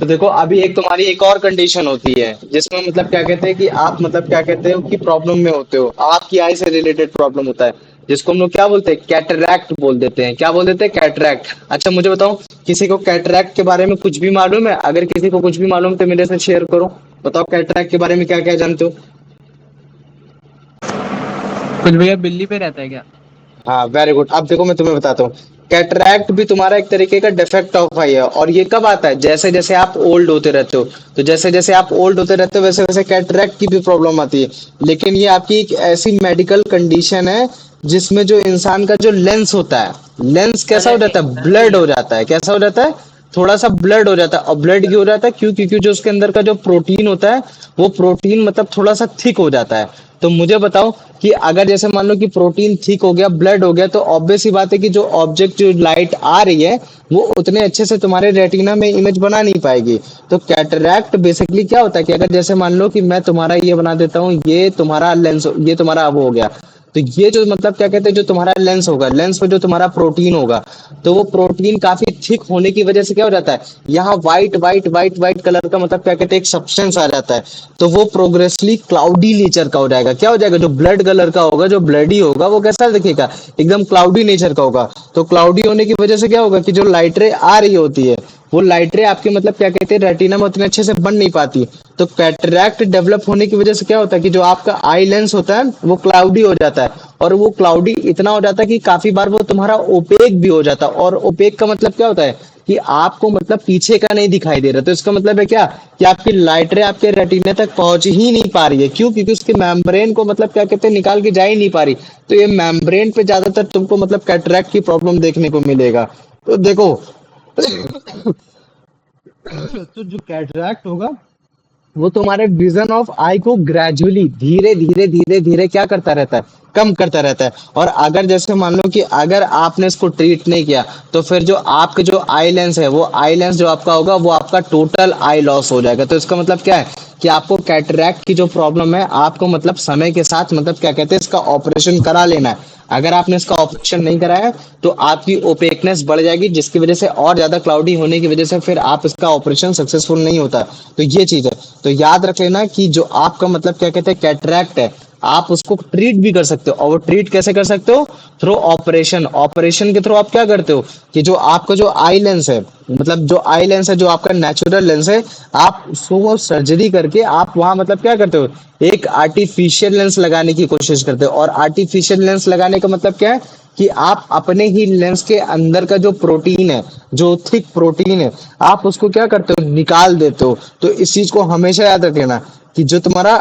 देखो अभी एक तुम्हारी एक और कंडीशन होती है जिसमें मतलब क्या कहते हैं कि आप मतलब क्या कहते हो कि प्रॉब्लम में होते हो, आपकी आई से रिलेटेड प्रॉब्लम होता है, जिसको हम लोग क्या बोलते हैं, कैटरैक्ट बोल देते हैं। क्या बोल देते हैं? कैटरैक्ट। अच्छा मुझे बताओ, किसी को कैटरैक्ट के बारे में कुछ भी मालूम है? अगर किसी को कुछ भी मालूम है तो मेरे से शेयर करो। बताओ कैटरैक्ट के बारे में क्या क्या जानते हो। कुछ भैया बिल्ली पे रहता है क्या? हाँ वेरी गुड। अब देखो मैं तुम्हें बताता हूँ, कैटरैक्ट भी तुम्हारा एक तरीके का डिफेक्ट ऑफ आई है, और ये कब आता है? जैसे जैसे आप ओल्ड होते रहते हो। तो जैसे जैसे आप ओल्ड होते रहते हो वैसे वैसे कैटरैक्ट की भी प्रॉब्लम आती है। लेकिन ये आपकी एक ऐसी मेडिकल कंडीशन है जिसमें जो इंसान का जो लेंस होता है, लेंस कैसा हो जाता है? ब्लड हो जाता है। कैसा हो जाता है? थोड़ा सा ब्लड हो जाता है। और ब्लड क्यों हो जाता है? क्यों? क्योंकि जो उसके अंदर का जो प्रोटीन होता है वो प्रोटीन मतलब थोड़ा सा थिक हो जाता है। तो मुझे बताओ कि अगर जैसे मान लो कि प्रोटीन थिक हो गया, ब्लड हो गया, तो ऑब्वियस सी बात है कि जो ऑब्जेक्ट जो लाइट आ रही है वो उतने अच्छे से तुम्हारे रेटिना में इमेज बना नहीं पाएगी। तो कैटरैक्ट बेसिकली क्या होता है कि अगर जैसे मान लो कि मैं तुम्हारा ये बना देता हूँ, ये तुम्हारा लेंस, ये तुम्हारा वो हो गया, तो ये जो मतलब क्या कहते हैं, जो तुम्हारा लेंस होगा, लेंस पे जो तुम्हारा प्रोटीन होगा, तो वो प्रोटीन काफी थिक होने की वजह से क्या हो जाता है, यहाँ white white white white colour का मतलब क्या कहते हैं एक सब्सटेंस आ जाता है। तो वो प्रोग्रेसली क्लाउडी नेचर का हो जाएगा। क्या हो जाएगा? जो ब्लड कलर का होगा, जो ब्लडी होगा, वो कैसा दिखेगा? एकदम क्लाउडी नेचर का होगा। तो क्लाउडी होने की वजह से क्या होगा कि जो लाइट रे आ रही होती है वो लाइट रे आपके मतलब क्या कहते हैं रेटिना में उतने अच्छे से बन नहीं पाती। तो कैटरैक्ट डेवलप होने की वजह से क्या होता है कि जो आपका आई लेंस होता है वो क्लाउडी हो जाता है। और वो क्लाउडी इतना हो जाता है कि काफी बार वो तुम्हारा ओपेक भी हो जाता है। और ओपेक का मतलब क्या होता है कि आपको मतलब पीछे का नहीं दिखाई दे रहा। तो इसका मतलब है क्या कि आपकी लाइट रे आपके रेटिना तक पहुंच ही नहीं पा रही है। क्यों? क्योंकि उसके मेम्ब्रेन को मतलब क्या कहते हैं निकाल के जा ही नहीं पा रही। तो ये मेम्ब्रेन पे ज्यादातर तुमको मतलब कैटरैक्ट की प्रॉब्लम देखने को मिलेगा। तो देखो तो जो कैटरैक्ट होगा वो तुम्हारे विजन ऑफ आई को ग्रेजुअली धीरे धीरे धीरे धीरे क्या करता रहता है, कम करता रहता है। और अगर जैसे मान लो कि अगर आपने इसको ट्रीट नहीं किया तो फिर जो आपके जो आई लेंस है, वो आई लेंस जो आपका होगा वो आपका टोटल आई लॉस हो जाएगा। तो इसका मतलब क्या है कि आपको कैटरैक्ट की जो प्रॉब्लम है आपको मतलब समय के साथ मतलब क्या कहते हैं इसका ऑपरेशन करा लेना है। अगर आपने इसका ऑपरेशन नहीं कराया तो आपकी ओपेकनेस बढ़ जाएगी, जिसकी वजह से और ज्यादा क्लाउडी होने की वजह से फिर आप इसका ऑपरेशन सक्सेसफुल नहीं होता। तो ये चीज है। तो याद रख लेना कि जो आपका मतलब क्या कहते हैं कैटरैक्ट है, आप उसको ट्रीट भी कर सकते हो। और वो ट्रीट कैसे कर सकते हो? Through operation. ऑपरेशन के थ्रू आप क्या करते हो कि जो आपका जो आई लेंस है, मतलब जो आई लेंस है, जो आपका नेचुरल लेंस है, आप उसको सर्जरी करके आप वहां मतलब क्या करते हो, एक आर्टिफिशियल लेंस लगाने की कोशिश करते हो। और आर्टिफिशियल लेंस लगाने का मतलब क्या है कि आप अपने ही लेंस के अंदर का जो प्रोटीन है, जो थिक प्रोटीन है, आप उसको क्या करते हो, निकाल देते हो। तो इस चीज को हमेशा याद रख लेना कि जो तुम्हारा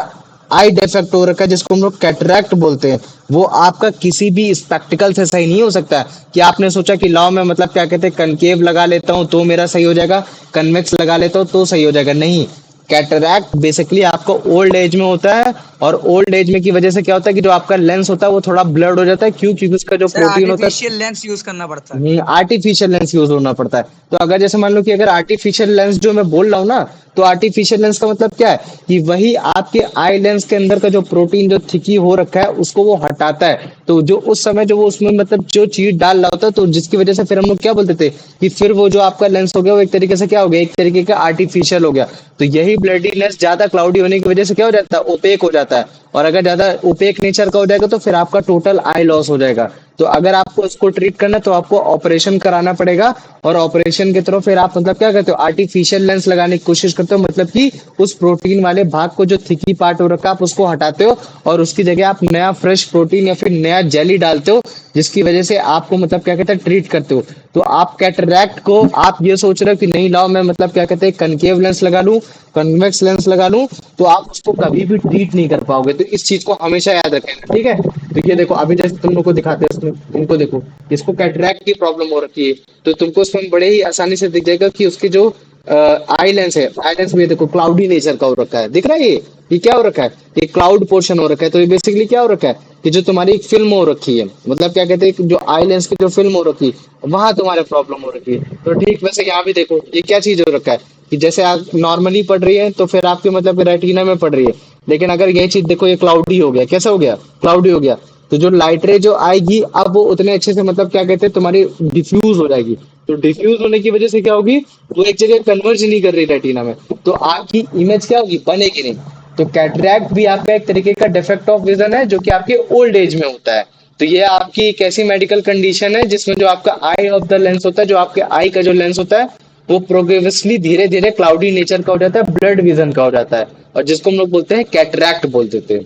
आई डिफेक्ट हो रखा है जिसको हम लोग कैटरैक्ट बोलते हैं, वो आपका किसी भी स्पेक्टिकल से सही नहीं हो सकता है। कि आपने सोचा कि लाओ मैं मतलब क्या कहते हैं कनकेव लगा लेता हूं तो मेरा सही हो जाएगा, कन्वेक्स लगा लेता हूं तो सही हो जाएगा, नहीं। कैटरैक्ट बेसिकली आपको ओल्ड एज में होता है। और ओल्ड एज में की वजह से क्या होता है कि जो आपका लेंस होता है वो थोड़ा ब्लर्ड हो जाता है। क्यों? क्योंकि उसका जो सर प्रोटीन होता है, आर्टिफिशियल लेंस यूज करना पड़ता है। आर्टिफिशियल लेंस यूज होना पड़ता है। तो अगर जैसे मान लो कि अगर आर्टिफिशियल लेंस जो मैं बोल रहा हूँ ना, तो आर्टिफिशियल लेंस का मतलब क्या है कि वही आपके आई लेंस के अंदर का जो प्रोटीन जो थिकी हो रखा है उसको वो हटाता है। तो जो उस समय जो वो उसमें मतलब जो चीज डाल रहा होता है, तो जिसकी वजह से फिर हम लोग क्या बोलते थे कि फिर वो जो आपका लेंस हो गया वो एक तरीके से क्या हो गया, एक तरीके का आर्टिफिशियल हो गया। तो यही ब्लडी लेंस ज्यादा क्लाउडी होने की वजह से क्या हो जाता है, ओपेक हो जाता है। और अगर ज्यादा ओपेक नेचर का हो जाएगा तो फिर आपका टोटल आई लॉस हो जाएगा। तो अगर आपको इसको ट्रीट करना है तो आपको ऑपरेशन कराना पड़ेगा। और ऑपरेशन के थ्रू फिर आप मतलब क्या करते हो, आर्टिफिशियल लेंस लगाने की कोशिश करते हो। मतलब कि उस प्रोटीन वाले भाग को जो थिकी पार्ट हो रखा है आप उसको हटाते हो और उसकी जगह आप नया फ्रेश प्रोटीन या फिर नया जेली डालते हो, जिसकी वजह से आपको मतलब क्या कहते हैं ट्रीट करते हो। तो आप कैटरैक्ट को आप ये सोच रहे हो कि नहीं लाओ मैं मतलब क्या कहते हैं कनकेव लेंस लगा लूं, कन्वेक्स लेंस लगा लूं, तो आप उसको कभी भी ट्रीट नहीं कर पाओगे। तो इस चीज को हमेशा याद रखें, ठीक है। तो ये देखो अभी जैसे तुम लोग को दिखाते हैं इसमें, तुमको देखो इसको कैटरैक्ट की प्रॉब्लम हो रखी है। तो तुमको इसमें बड़े ही आसानी से दिख जाएगा कि उसकी जो आई लेंस है, आई लेंस में देखो क्लाउडी नेचर का हो रखा है, दिख रहा है ये क्या हो रखा है, ये क्लाउड पोर्शन हो रखा है। तो ये बेसिकली क्या हो रखा है कि जो तुम्हारी एक फिल्म हो रखी है, मतलब क्या कहते हैं कि जो आई लेंस की जो फिल्म हो रखी है वहां तुम्हारे प्रॉब्लम हो रखी है। तो ठीक वैसे यहाँ भी देखो ये क्या चीज हो रखा है कि जैसे आप नॉर्मली पढ़ रही है तो फिर आपके मतलब रेटिना में पढ़ रही है, लेकिन अगर ये चीज देखो ये क्लाउडी हो गया, कैसा हो गया, क्लाउडी हो गया। तो जो लाइट रे जो आएगी अब वो उतने अच्छे से मतलब क्या कहते हैं तुम्हारी डिफ्यूज हो जाएगी, तो डिफ्यूज होने की वजह से क्या होगी, वो एक जगह कन्वर्ज नहीं कर रही रेटिना में, तो आपकी इमेज क्या होगी, बनेगी नहीं। तो कैटरैक्ट भी आपका एक तरीके का डिफेक्ट ऑफ विजन है जो कि आपके ओल्ड एज में होता है। तो ये आपकी एक ऐसी मेडिकल कंडीशन है जिसमें जो आपका आई ऑफ द लेंस होता है, जो आपके आई का जो लेंस होता है, वो प्रोग्रेसिवली धीरे धीरे क्लाउडी नेचर का हो जाता है, ब्लड विजन का हो जाता है, और जिसको हम लोग बोलते हैं कैटरैक्ट बोल देते हैं।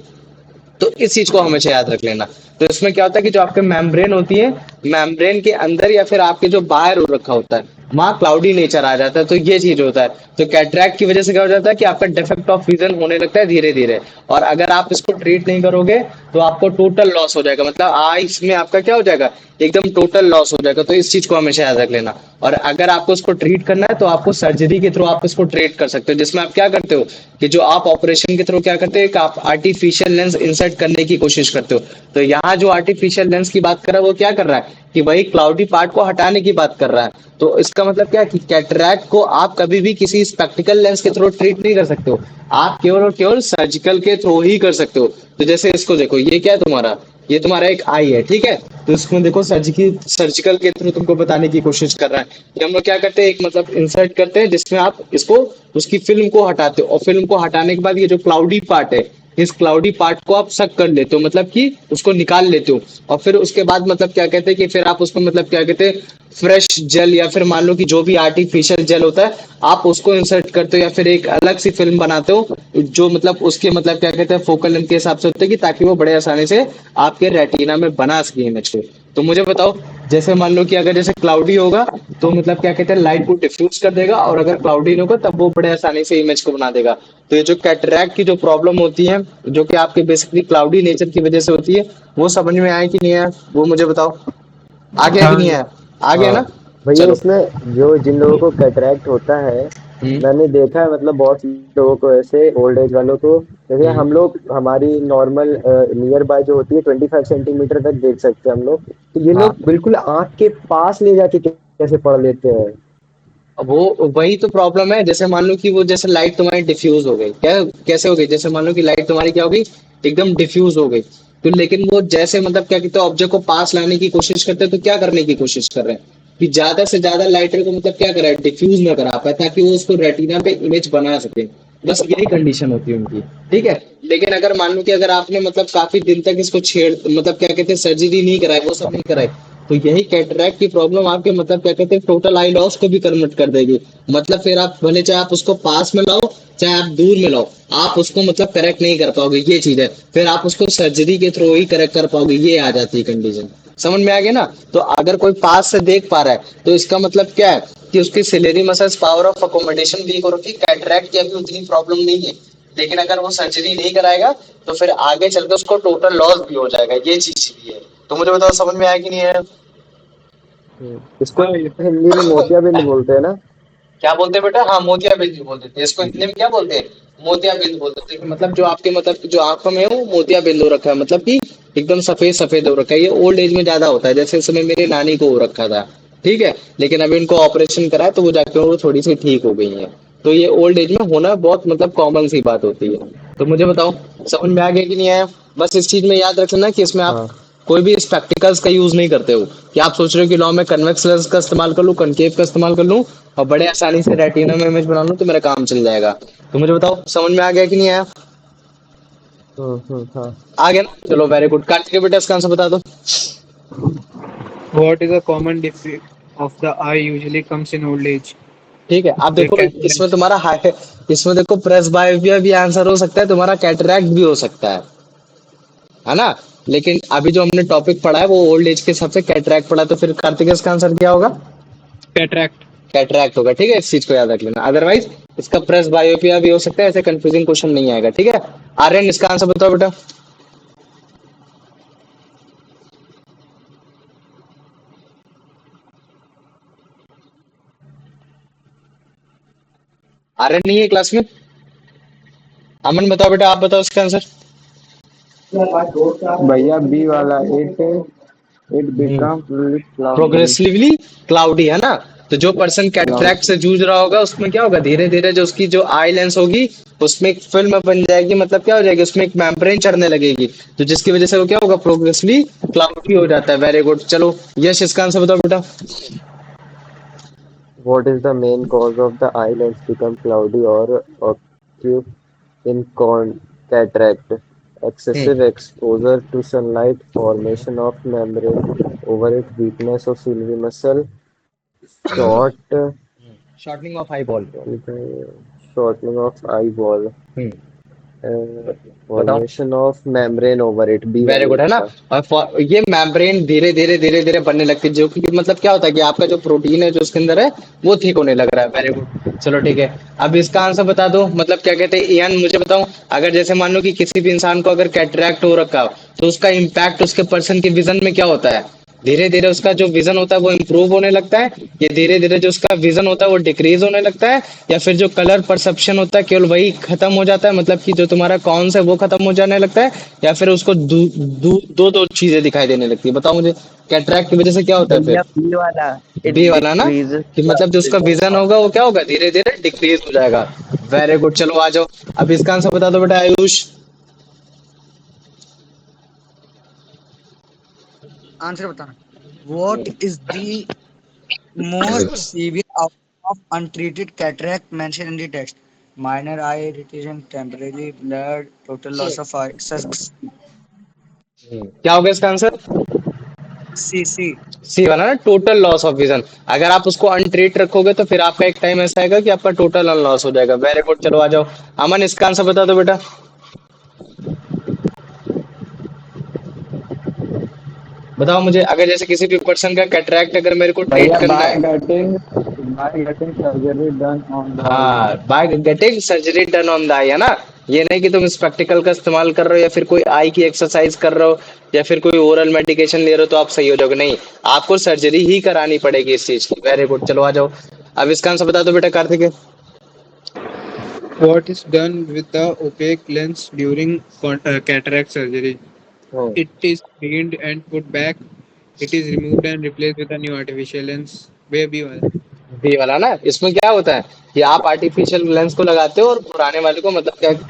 तो इस चीज को हमेशा याद रख लेना। तो इसमें क्या होता है कि जो आपके मेम्ब्रेन होती है, मेम्ब्रेन के अंदर या फिर आपके जो बाहर हो रखा होता है, वहां क्लाउडी नेचर आ जाता है, तो ये चीज होता है। तो कैटरैक्ट की वजह से क्या हो जाता है कि आपका डिफेक्ट ऑफ विजन होने लगता है धीरे धीरे, और अगर आप इसको ट्रीट नहीं करोगे तो आपको टोटल लॉस हो जाएगा, मतलब आईज में आपका क्या हो जाएगा, एकदम टोटल लॉस हो जाएगा। तो इस चीज को हमेशा याद रख लेना। और अगर आपको इसको ट्रीट करना है तो आपको सर्जरी के थ्रू आप इसको ट्रीट कर सकते हो, जिसमें आप क्या करते हो कि जो आप ऑपरेशन के थ्रू क्या करते हो, कि आप आर्टिफिशियल लेंस इंसर्ट करने की कोशिश करते हो। तो यहाँ जो आर्टिफिशियल लेंस की बात कर रहा है वो क्या कर रहा है कि वही क्लाउडी पार्ट को हटाने की बात कर रहा है। तो इसका मतलब क्या है कि कैटरैक्ट को आप कभी भी किसी स्पेक्टिकल लेंस के थ्रू ट्रीट नहीं कर सकते हो, आप केवल और केवल सर्जिकल के थ्रू ही कर सकते हो। तो जैसे इसको देखो, ये क्या है तुम्हारा, ये तुम्हारा एक आई है, ठीक है। तो इसमें देखो सर्जिकल के थ्रू तुमको बताने की कोशिश कर रहा है कि हम लोग क्या करते हैं, एक मतलब इंसर्ट करते हैं जिसमें आप इसको उसकी फिल्म को हटाते हो, और फिल्म को हटाने के बाद ये जो क्लाउडी पार्ट है, इस क्लाउडी पार्ट को आप सक कर लेते हो, मतलब कि उसको निकाल लेते हो। और फिर उसके बाद मतलब क्या कहते हैं कि फिर आप उसको मतलब क्या कहते हैं, फ्रेश जेल या फिर मान लो कि जो भी आर्टिफिशियल जेल होता है, आप उसको इंसर्ट करते हो या फिर एक अलग सी फिल्म बनाते हो जो मतलब उसके मतलब क्या कहते हैं फोकल लेंथ के हिसाब से होते हैं, कि ताकि वो बड़े आसानी से आपके रेटिना में बना सके इमेज को। तो मुझे बताओ, जैसे मान लो कि अगर जैसे क्लाउडी होगा तो मतलब क्या कहते हैं, लाइट को डिफ्यूज कर देगा, और अगर क्लाउडी नहीं होगा तब वो बड़े आसानी से इमेज को बना देगा। तो ये जो कैटरैक्ट की जो प्रॉब्लम होती है, जो कि आपके बेसिकली क्लाउडी नेचर की वजह से होती है, वो समझ में आया कि नहीं आया, वो मुझे बताओ। आ गया कि हाँ। नहीं आया? आ गया हाँ ना? भैया, चलो। इसमें जो जिन लोगों को कैटरैक्ट होता है, हम्म। मैंने देखा है मतलब बहुत लोगों को, ऐसे ओल्ड एज वालों को। जैसे हम्म। हम लोग हमारी नॉर्मल नियर बाय जो होती है 25 सेंटीमीटर तक देख सकते हैं हम लोग, तो ये हाँ, लोग बिल्कुल आंख के पास ले जाके कैसे पढ़ लेते हैं। अब वो वही तो प्रॉब्लम है। जैसे मान लो कि वो जैसे लाइट तुम्हारी डिफ्यूज हो गई, क्या कैसे हो गई, जैसे मान लो कि लाइट तुम्हारी क्या हो गई, एकदम डिफ्यूज हो गई। तो लेकिन वो जैसे मतलब क्या कहते हैं, ऑब्जेक्ट को पास लाने की कोशिश करते हैं, तो क्या करने की कोशिश कर रहे हैं कि ज्यादा से ज्यादा लाइटर को मतलब क्या करा है, डिफ्यूज ना करा पाए, ताकि वो उसको रेटिना पे इमेज बना सके। बस यही कंडीशन होती है उनकी, ठीक है। लेकिन अगर मान लो कि अगर आपने मतलब काफी दिन तक इसको छेड़ मतलब क्या कहते हैं, सर्जरी नहीं कराई, वो सब नहीं कराई, तो यही कैटरैक्ट की प्रॉब्लम आपके मतलब क्या कहते हैं, टोटल आई लॉस को भी कन्वर्ट कर देगी। मतलब फिर आप भले चाहे आप उसको पास में लाओ चाहे आप दूर में लाओ, आप उसको मतलब करेक्ट नहीं कर पाओगे, ये चीज है। फिर आप उसको सर्जरी के थ्रू ही करेक्ट कर पाओगे, ये आ जाती है कंडीशन। समझ में आ गया ना? तो अगर कोई पास से देख पा रहा है तो इसका मतलब क्या है कि उसकी ciliary muscles power of accommodation weak हो रखी, कैटरैक्ट की अभी उतनी प्रॉब्लम नहीं है। लेकिन अगर वो सर्जरी नहीं कराएगा तो फिर आगे चलकर उसको टोटल लॉस भी हो जाएगा, ये चीज भी है। तो मुझे बताओ समझ में आया कि नहीं है? इसको हाँ ये हिंदी में मोतियाबिंद बोलते हैं ना। क्या बोलते हैं बेटा? हाँ, मोतियाबिंद बोल देते हैं इसको, हिंदी में क्या बोलते हैं, मोतियाबिंद बोल देते हैं। मतलब जो आपके मतलब जो आंखों में है वो मोतियाबिंद हो रखा है, मतलब कि एकदम सफेद सफेद हो रखा है। ये ओल्ड एज में ज्यादा होता है, जैसे इस समय मेरी नानी को हो रखा था, ठीक है। लेकिन अभी उनको ऑपरेशन करा है तो वो जाके वो थोड़ी सी ठीक हो गई है। तो ये ओल्ड एज में होना बहुत मतलब कॉमन सी बात होती है। तो मुझे बताओ समझ में आ गया कि नहीं आया? बस इस चीज में याद रखना कि इसमें आप हाँ कोई भी स्पेक्टिकल्स का यूज नहीं करते हो, कि आप सोच रहे हो कि लॉ में कन्वेक्स लेंस का इस्तेमाल कर लूं, कनकेव का इस्तेमाल कर लूं और बड़े आसानी से रेटिना में इमेज बना लूं तो मेरा काम चल जाएगा। तो मुझे बताओ समझ में आ गया कि नहीं आया? हाँ। आ गया ना? चलो वेरी गुड। कार्तिक बेटा इसका आंसर बता दो। what is a common defect of the eye usually comes in old age? ठीक है, आप The देखो इसमें cataract. तुम्हारा हाई, इसमें देखो प्रेस बायोपिया भी आंसर हो सकता है, तुम्हारा कैटरैक्ट भी हो सकता है ना? लेकिन अभी जो हमने टॉपिक पढ़ा है वो ओल्ड एज के हिसाब से कैटरैक्ट पढ़ा, तो फिर कार्तिक इसका आंसर क्या होगा? Cataract. कैटरैक्ट होगा, ठीक है। इस चीज को याद रख लेना, अदरवाइज इसका प्रेस बायोपिया भी हो सकता है, ऐसे कंफ्यूजिंग क्वेश्चन नहीं आएगा, ठीक है। आर्यन इसका आंसर बताओ बेटा। आर्यन नहीं है क्लास में? अमन बताओ बेटा, आप बताओ इसका आंसर। भैया बी वाला, it become cloudy. Progressively cloudy है ना? तो जो पर्सन कैटरैक्ट से जूझ रहा होगा उसमें क्या होगा, धीरे धीरे जो उसकी जो आई लेंस होगी उसमें एक फिल्म बन जाएगी, मतलब क्या हो जाएगी, उसमें एक मेम्ब्रेन चढ़ने लगेगी, तो जिसकी वजह से वो क्या होगा, प्रोग्रेसिवली क्लाउडी हो जाता है। Very good. चलो यश इसका आंसर बताओ बेटा। What is the main cause of the eye lens become cloudy or acute in cataract? Excessive hmm exposure to sunlight, formation of membrane over it, weakness of ciliary muscle, short, shortening of eye ball. shortening of eyeball, हम्म बताओ। formation of membrane over it. B very वाला good है ना। इसका। और ये membrane धीरे धीरे बनने लगती है, जो कि मतलब क्या होता है कि आपका जो प्रोटीन है जो उसके अंदर है वो ठीक होने लग रहा है। वेरी गुड, चलो ठीक है। अब इसका आंसर बता दो, मतलब क्या कहते हैं यान, मुझे बताओ। अगर जैसे मान लो कि किसी भी इंसान को अगर कैटरैक्ट हो रखा हो, तो उसका इम्पैक्ट उसके पर्सन के विजन में क्या होता है? धीरे धीरे उसका जो विजन होता है वो इम्प्रूव होने लगता है, या धीरे धीरे जो उसका विजन होता है वो डिक्रीज होने लगता है, या फिर जो कलर परसेप्शन होता है केवल वही खत्म हो जाता है, मतलब कि जो तुम्हारा कौन है वो खत्म हो जाने लगता है, या फिर उसको दो चीजें दिखाई देने लगती है? बताओ मुझे, कैटरैक्ट की वजह से क्या होता है भैया फिर? बी वाला, इट बी वाला ना, डिक्रीजेस कि द मतलब जो उसका विजन विजन होगा पावर। वो क्या होगा, धीरे धीरे डिक्रीज हो जाएगा। वेरी गुड, चलो आ जाओ। अब इसका आंसर बता दो बेटा आयुष। आंसर बताना। What is the most severe outcome of untreated cataract mentioned in the text? Minor eye irritation, temporary blurred, total loss of eye. क्या होगा इसका आंसर? C C. सी वाला ना, टोटल लॉस ऑफ विजन। अगर आप उसको अनट्रीट रखोगे तो फिर आपका एक टाइम ऐसा आएगा कि आपका टोटल लॉस हो जाएगा। वेरी गुड, चलो आ जाओ। अमन, इसका आंसर बता दो बेटा। बताओ मुझे, अगर जैसे किसी भी पर्सन का कैटरैक्ट अगर मेरे को ट्रीट भैया करना है। by getting surgery done on the eye. हाँ, by getting surgery done on the eye, है ना। ये नहीं कि तुम स्पेक्टिकल का इस्तेमाल कर रहे हो, या फिर कोई आई की एक्सरसाइज कर रहे हो, या फिर कोई ओरल मेडिकेशन ले रहे हो तो आप सही हो जाओगे, नहीं। आपको सर्जरी ही करानी पड़ेगी इस चीज की। वेरी गुड, चलो आ जाओ। अब इसका आंसर बता दो बेटा Kartik. What is done with the opaque lens during cataract surgery? Hmm It is cleaned and put back. It is removed and replaced with a new artificial lens. Baby one. B वाला ना, इसमें क्या होता है कि आप आर्टिफिशियल लेंस को लगाते हो और पुराने वाले को मतलब क्या एक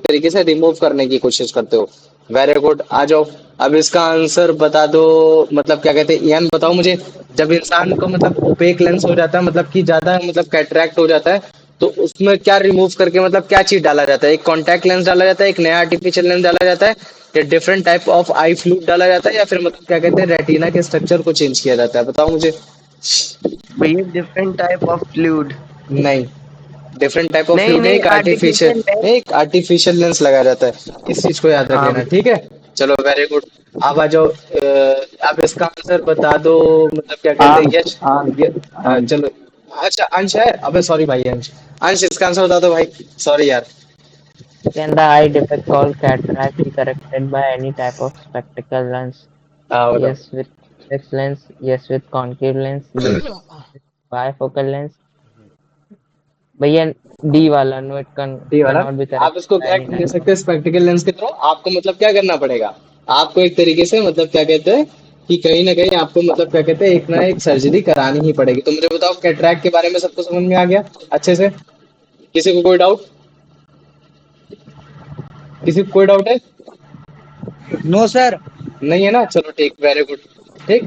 तरीके से रिमूव करने की कोशिश करते हो। वेरी गुड, आ जाओ। अब इसका आंसर बता दो, मतलब क्या कहते हैं यान, बताओ मुझे। जब इंसान को मतलब ओपेक लेंस हो जाता है, मतलब कि ज्यादा मतलब कैटरैक्ट हो जाता है, तो उसमें क्या रिमूव करके मतलब क्या चीज डाला जाता है? एक कॉन्टैक्ट लेंस डाला जाता है, एक नया आर्टिफिशियल लेंस डाला जाता है, या different type of I fluid डाला जाता है, या फिर मतलब क्या कहते हैं रेटिना के स्ट्रक्चर को चेंज किया जाता है? बताओ मुझे। भैया डिफरेंट टाइप ऑफ फ्लूइड। नहीं, डिफरेंट टाइप ऑफ नहीं फ्लूइड नहीं, नहीं, एक आर्टिफिशियल, आर्टिफिशियल लेंस। नहीं, एक आर्टिफिशियल लेंस लगाया जाता है। इस चीज को याद रख हाँ लेना, भैया। ठीक है। चलो वेरी गुड। अब आ जाओ, आप इसका आंसर बता दो, मतलब क्या कहते हैं Arms, यश। arms, ये arms. चलो। अच्छा अंश है, अबे सॉरी भाई अंश। अंश, इसका आंसर बता दो भाई। सॉरी यार। Can the eye defect called cataract be corrected by any type of spectacle lens? हाँ बताओ। Yes, with convex lens. Yes, with concave lens. Yes, with bifocal lens. भैया डी वाला, नो इट डी वाला। cannot be आप corrected इसको by any correct ले type of। सकते हैं स्पेक्टिकल लेंस के थ्रू। आपको मतलब क्या करना पड़ेगा? आपको एक तरीके से मतलब क्या कहते हैं कि कहीं ना कहीं आपको मतलब क्या कहते हैं एक ना एक सर्जरी करानी ही पड़ेगी। तो मुझे बताओ, कैटरैक्ट के बारे में सबको समझ में आ गया अच्छे से? किसी को कोई डाउट? किसी को कोई डाउट है? No, sir. नहीं है ना, चलो ठीक, वेरी गुड। ठीक।